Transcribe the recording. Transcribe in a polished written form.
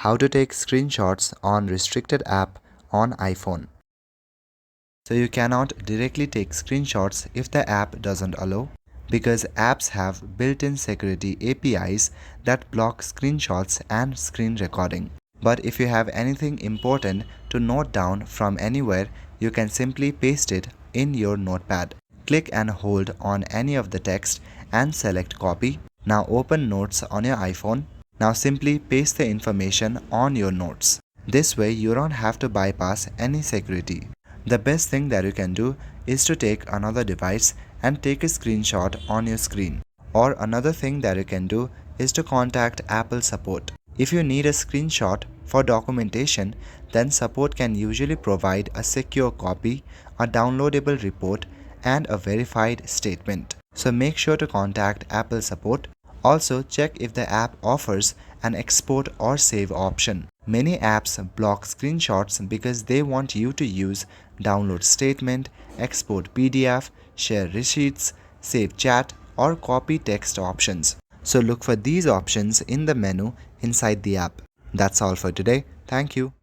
How to take screenshots on restricted app on iPhone. So you cannot directly take screenshots if the app doesn't allow, because apps have built-in security APIs that block screenshots and screen recording. But if you have anything important to note down from anywhere, you can simply paste it in your notepad. Click and hold on any of the text and select copy. Now open Notes on your iPhone. Now simply paste the information on your notes. This way you don't have to bypass any security. The best thing that you can do is to take another device and take a screenshot on your screen. Or another thing that you can do is to contact Apple support. If you need a screenshot for documentation, then support can usually provide a secure copy, a downloadable report, and a verified statement. So make sure to contact Apple support. Also, check if the app offers an export or save option. Many apps block screenshots because they want you to use download statement, export PDF, share receipts, save chat, or copy text options. So look for these options in the menu inside the app. That's all for today. Thank you.